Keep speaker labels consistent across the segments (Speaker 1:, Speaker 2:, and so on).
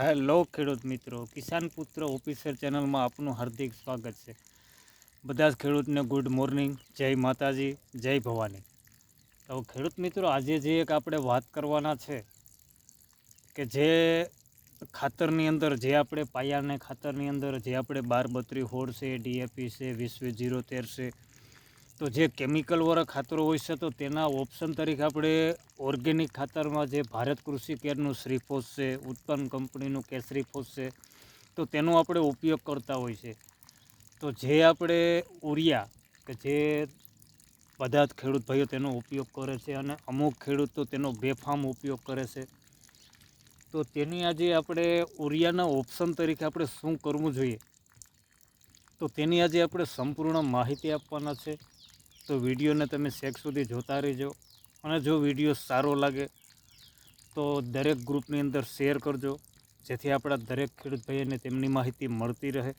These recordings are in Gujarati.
Speaker 1: હેલો ખેડૂત મિત્રો, કિસાન પુત્ર ઓફિસર ચેનલમાં આપનું હાર્દિક સ્વાગત છે. બધા જ ખેડૂતને ગુડ મોર્નિંગ, જય માતાજી, જય ભવાની. તો ખેડૂત મિત્રો, આજે જે એક આપણે વાત કરવાના છે કે જે ખાતરની અંદર, જે આપણે પાયાને ખાતરની અંદર જે આપણે 12-32 છે, ડીએપી છે, 20-20-13 છે, તો જે કેમિકલવાળા ખાતરો હોય છે, તો તેના ઓપ્શન તરીકે આપણે ઓર્ગેનિક ખાતરમાં જે ભારત કૃષિ કેરનું શ્રીફોસ છે, ઉત્પન્ન કંપનીનું કેસરીફોસ છે, તો તેનો આપણે ઉપયોગ કરતા હોય છે. તો જે આપણે ઉરિયા કે જે બધા જ ખેડૂત ભાઈઓ તેનો ઉપયોગ કરે છે અને અમુક ખેડૂતો તેનો બેફામ ઉપયોગ કરે છે. તો તેની આજે આપણે ઉરિયાના ઓપ્શન તરીકે આપણે શું કરવું જોઈએ, તો તેની આજે આપણે સંપૂર્ણ માહિતી આપવાના છે. તો વિડીયોને તમે છેક સુધી જોતા રહેજો અને જો વિડીયો સારો લાગે તો દરેક ગ્રુપની અંદર શેર કરજો, જેથી આપણા દરેક ખેડૂત ભાઈઓને તેમની માહિતી મળતી રહે.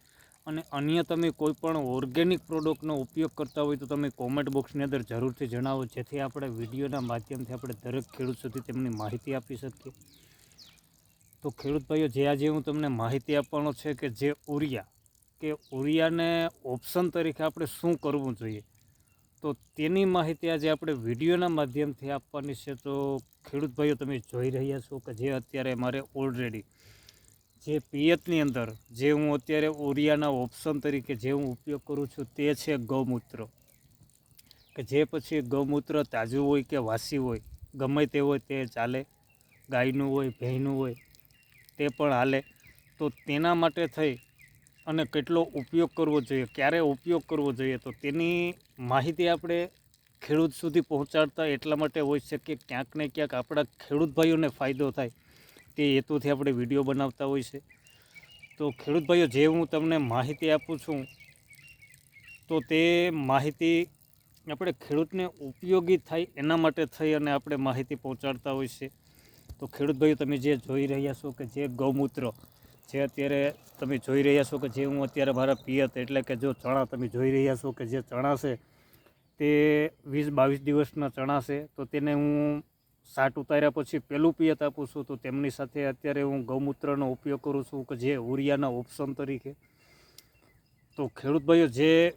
Speaker 1: અને અન્ય તમે કોઈ પણ ઓર્ગેનિક પ્રોડક્ટનો ઉપયોગ કરતા હોય તો તમે કોમેન્ટ બોક્સની અંદર જરૂરથી જણાવો, જેથી આપણે વિડીયોના માધ્યમથી આપણે દરેક ખેડૂત સુધી તેમની માહિતી આપી શકીએ. તો ખેડૂત ભાઈઓ, જે આજે હું તમને માહિતી આપવાનો છે કે જે ઉરિયાને ઓપ્શન તરીકે આપણે શું કરવું જોઈએ, તો તેની માહિતી આજે આપણે વિડીયોના માધ્યમથી આપવાની છે. તો ખેડૂત ભાઈઓ, તમે જોઈ રહ્યા છો કે જે અત્યારે મારે ઓલરેડી જે પિયતની અંદર જે હું અત્યારે ઉરિયાના ઓપ્શન તરીકે જે હું ઉપયોગ કરું છું તે છે ગૌમૂત્ર. કે જે પછી ગૌમૂત્ર તાજું હોય કે વાસી હોય, ગમે તે હોય તે ચાલે, ગાયનું હોય, ભેંસનું હોય તે પણ હાલે. તો તેના માટે થઈ અને કેટલો ઉપયોગ કરવો જોઈએ, ક્યારે ઉપયોગ કરવો જોઈએ, તો તેની માહિતી આપણે ખેડૂત સુધી પહોંચાડતા એટલા માટે હોય છે કે ક્યાંક ને ક્યાંક આપણા ખેડૂત ભાઈઓને ફાયદો થાય તે હેતુથી આપણે વિડીયો બનાવતા હોય છે. તો ખેડૂત ભાઈઓ, જે હું તમને માહિતી આપું છું તો તે માહિતી આપણે ખેડૂતને ઉપયોગી થાય એના માટે થઈ અને આપણે માહિતી પહોંચાડતા હોય છે. તો ખેડૂત ભાઈઓ, તમે જે જોઈ રહ્યા છો કે જે ગૌમૂત્ર જે અત્યારે તમે જોઈ રહ્યા છો કે જે હું અત્યારે મારા પિયત એટલે કે જો ચણા તમે જોઈ રહ્યા છો કે જે ચણા છે તે 20-22 દિવસના ચણા છે. તો તેને હું સાટ ઉતાર્યા પછી પહેલું પિયત આપું છું. તો તેમની સાથે અત્યારે હું ગૌમૂત્રનો ઉપયોગ કરું છું કે જે ઉરિયાના ઓપ્શન તરીકે. તો ખેડૂત ભાઈઓ, જે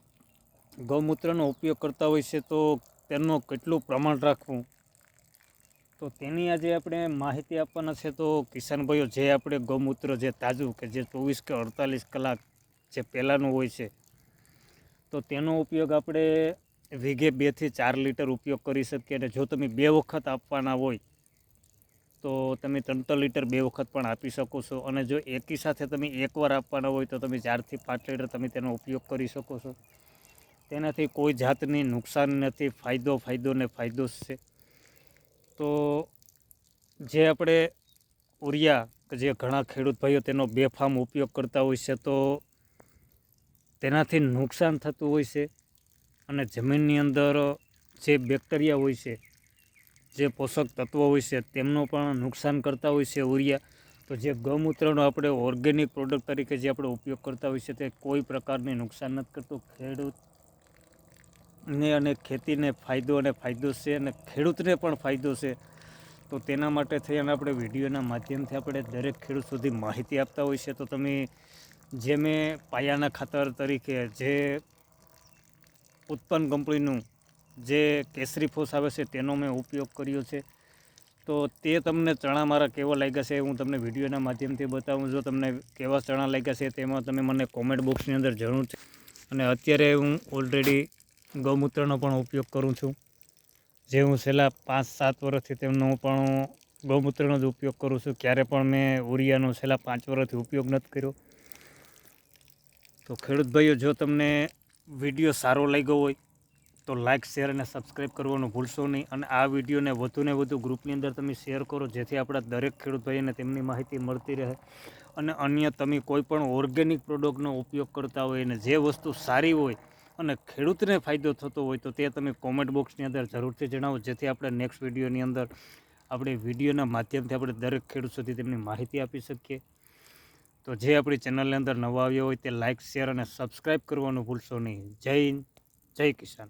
Speaker 1: ગૌમૂત્રનો ઉપયોગ કરતા હોય છે તો તેનું કેટલું પ્રમાણ રાખવું, તો તેની આજે આપણે માહિતી આપવાના છે. તો કિસાન ભાઈઓ, જે આપણે ગૌમૂત્ર જે તાજું કે જે 24 કે 48 કલાક જે પહેલાંનું હોય છે, તો તેનો ઉપયોગ આપણે વીઘે 2 થી 4 લીટર ઉપયોગ કરી શકીએ. અને જો તમે 2 વખત આપવાના હોય તો તમે 3 લીટર 2 વખત પણ આપી શકો છો. અને જો એકી સાથે તમે એકવાર આપવાના હોય તો તમે 4 થી 5 લીટર તમે તેનો ઉપયોગ કરી શકો છો. તેનાથી કોઈ જાતની નુકસાન નથી, ફાયદો ને ફાયદો જ છે. તો જે આપણે ઉરિયા કે જે ઘણા ખેડૂત ભાઈઓ તેનો બેફામ ઉપયોગ કરતા હોય છે, તો તેનાથી નુકસાન થતું હોય છે. અને જમીનની અંદર જે બેક્ટેરિયા હોય છે, જે પોષક તત્વો હોય છે, તેમનું પણ નુકસાન કરતા હોય છે ઉરિયા. તો જે ગૌમૂત્રનો આપણે ઓર્ગેનિક પ્રોડક્ટ તરીકે જે આપણે ઉપયોગ કરતા હોય છે તે કોઈ પ્રકારની નુકસાન નથી કરતું. ખેડૂતને અને ખેતીને ફાયદો અને ફાયદો છે અને ખેડૂતને પણ ફાયદો છે. તો તેના માટે થઈ અને આપણે વિડીયોના માધ્યમથી આપણે દરેક ખેડૂત સુધી માહિતી આપતા હોય છે. તો તમે જે મેં પાયાના ખાતર તરીકે જે ઉત્પન્ન કંપનીનું જે કેસરીફોસ આવે છે તેનો મેં ઉપયોગ કર્યો છે. તો તે તમને ચણા મારા કેવા લાગ્યા છે હું તમને વિડીયોના માધ્યમથી બતાવું. જો તમને કેવા ચણા લાગ્યા છે તેમાં તમે મને કોમેન્ટ બોક્સની અંદર જરૂર છે. અને અત્યારે હું ઓલરેડી ગૌમૂત્રનો પણ ઉપયોગ કરું છું, જે હું છેલ્લા 5-7 વર્ષથી તેમનો પણ ગૌમૂત્રનો જ ઉપયોગ કરું છું. ક્યારે પણ મેં ઉરિયાનો છેલ્લા 5 વર્ષથી ઉપયોગ નથી કર્યો. તો ખેડૂત ભાઈઓ, જો તમને વિડીયો સારો લાગ્યો હોય તો લાઇક, શેર અને સબસ્ક્રાઈબ કરવાનું ભૂલશો નહીં. અને આ વિડીયોને વધુને વધુ ગ્રુપની અંદર તમે શેર કરો, જેથી આપણા દરેક ખેડૂત ભાઈઓને તેમની માહિતી મળતી રહે. અને અન્ય તમે કોઈ પણ ઓર્ગેનિક પ્રોડક્ટનો ઉપયોગ કરતા હોય અને જે વસ્તુ સારી હોય અને ખેડૂતને ફાયદો થતો હોય તો તે તમે કોમેન્ટ બોક્સની અંદર જરૂરથી જણાવો, જેથી આપણે નેક્સ્ટ વિડીયોની અંદર આપણે વિડીયોના માધ્યમથી આપણે દરેક ખેડૂત સુધી તેમની માહિતી આપી શકીએ. તો જે આપણી ચેનલની અંદર નવા આવ્યા હોય તે લાઇક, શેર અને સબસ્ક્રાઈબ કરવાનું ભૂલશો નહીં. જય હિન્દ, જય કિસાન.